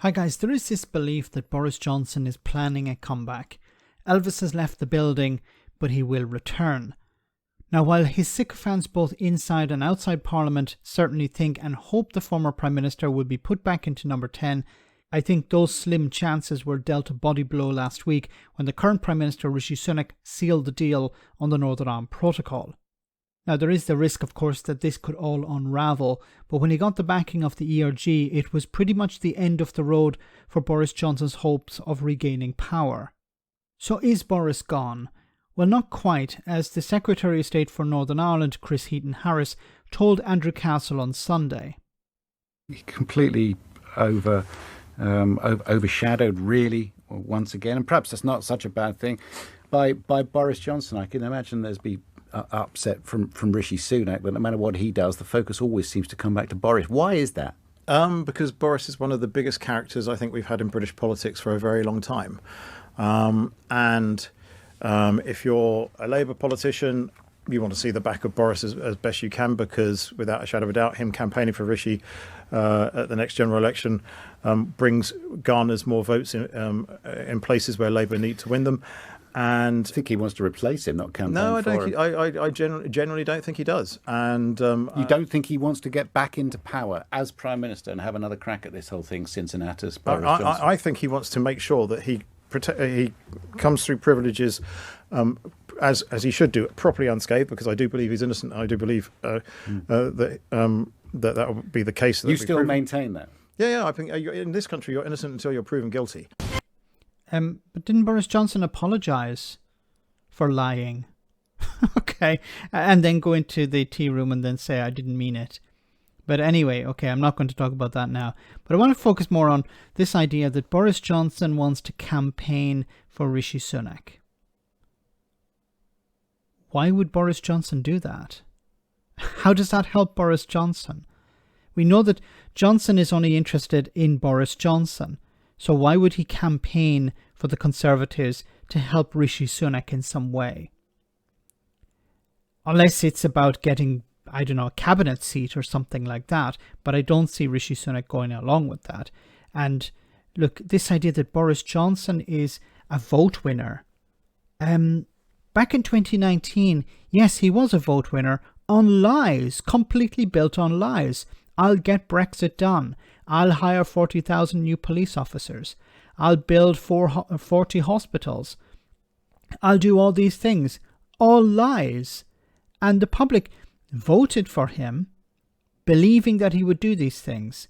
Hi guys, there is this belief that Boris Johnson is planning a comeback. Elvis has left the building, but he will return. Now, while his sycophants both inside and outside Parliament certainly think and hope the former Prime Minister will be put back into number 10, I think those slim chances were dealt a body blow last week when the current Prime Minister Rishi Sunak sealed the deal on the Northern Ireland Protocol. Now, there is the risk, of course, that this could all unravel, but when he got the backing of the ERG, it was pretty much the end of the road for Boris Johnson's hopes of regaining power. So is Boris gone? Well, not quite, as the Secretary of State for Northern Ireland, Chris Heaton-Harris, told Andrew Castle on Sunday. Completely overshadowed, really, once again, and perhaps that's not such a bad thing, by Boris Johnson. I can imagine there's be upset from Rishi Sunak, but no matter what he does, the focus always seems to come back to Boris. Why is that? Because Boris is one of the biggest characters I think we've had in British politics for a very long time. If you're a Labour politician, you want to see the back of Boris as best you can, because without a shadow of a doubt, him campaigning for Rishi at the next general election garners more votes in places where Labour need to win them. And I think he wants to replace him, not campaign for him. No, I generally don't think he does. And you don't think he wants to get back into power as Prime Minister and have another crack at this whole thing, Cincinnatus, Boris Johnson? I think he wants to make sure that he comes through privileges as he should do, properly unscathed, because I do believe he's innocent. I do believe that will be the case. You still maintain that? Yeah. I think in this country, you're innocent until you're proven guilty. But didn't Boris Johnson apologise for lying? Okay, and then go into the tea room and then say, I didn't mean it. But anyway, okay, I'm not going to talk about that now. But I want to focus more on this idea that Boris Johnson wants to campaign for Rishi Sunak. Why would Boris Johnson do that? How does that help Boris Johnson? We know that Johnson is only interested in Boris Johnson. So why would he campaign for the Conservatives to help Rishi Sunak in some way? Unless it's about getting, I don't know, a cabinet seat or something like that. But I don't see Rishi Sunak going along with that. And look, this idea that Boris Johnson is a vote winner. Back in 2019, yes, he was a vote winner on lies, completely built on lies. I'll get Brexit done. I'll hire 40,000 new police officers. I'll build 40 hospitals. I'll do all these things. All lies. And the public voted for him, believing that he would do these things.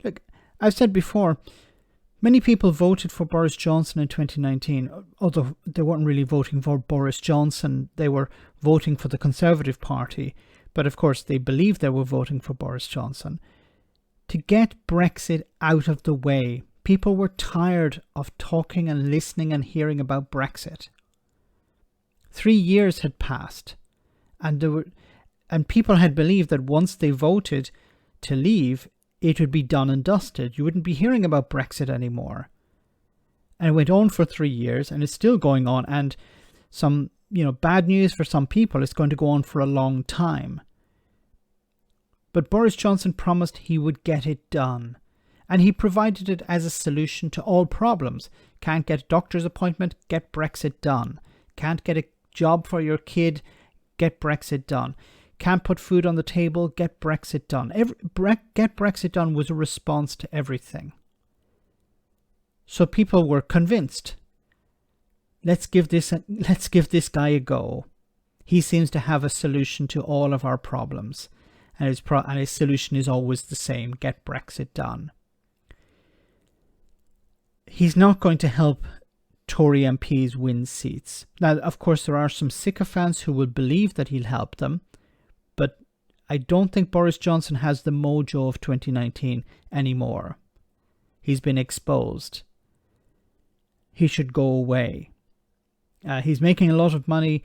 Look, I've said before, many people voted for Boris Johnson in 2019, although they weren't really voting for Boris Johnson. They were voting for the Conservative Party. But of course, they believed they were voting for Boris Johnson. To get Brexit out of the way, people were tired of talking and listening and hearing about Brexit. 3 years had passed, and people had believed that once they voted to leave, it would be done and dusted. You wouldn't be hearing about Brexit anymore. And it went on for 3 years, and it's still going on. And some, bad news for some people, it's going to go on for a long time. But Boris Johnson promised he would get it done. And he provided it as a solution to all problems. Can't get a doctor's appointment? Get Brexit done. Can't get a job for your kid? Get Brexit done. Can't put food on the table? Get Brexit done. Get Brexit done was a response to everything. So people were convinced. Let's give this guy a go. He seems to have a solution to all of our problems. And his solution is always the same: get Brexit done. He's not going to help Tory MPs win seats. Now, of course, there are some sycophants who will believe that he'll help them, but I don't think Boris Johnson has the mojo of 2019 anymore. He's been exposed. He should go away. He's making a lot of money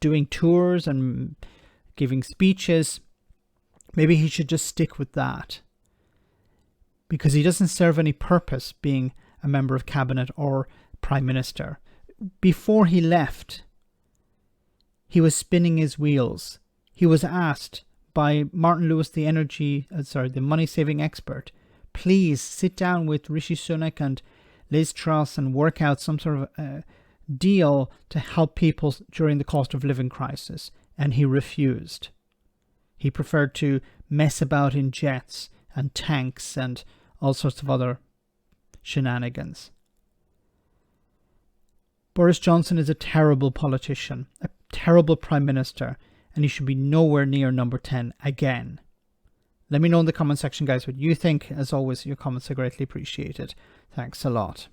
doing tours and giving speeches. Maybe he should just stick with that, because he doesn't serve any purpose being a member of cabinet or prime minister. Before he left, he was spinning his wheels. He was asked by Martin Lewis, the money-saving expert, please sit down with Rishi Sunak and Liz Truss and work out some sort of deal to help people during the cost of living crisis. And he refused. He preferred to mess about in jets and tanks and all sorts of other shenanigans. Boris Johnson is a terrible politician, a terrible Prime Minister, and he should be nowhere near number 10 again. Let me know in the comment section, guys, what you think. As always, your comments are greatly appreciated. Thanks a lot.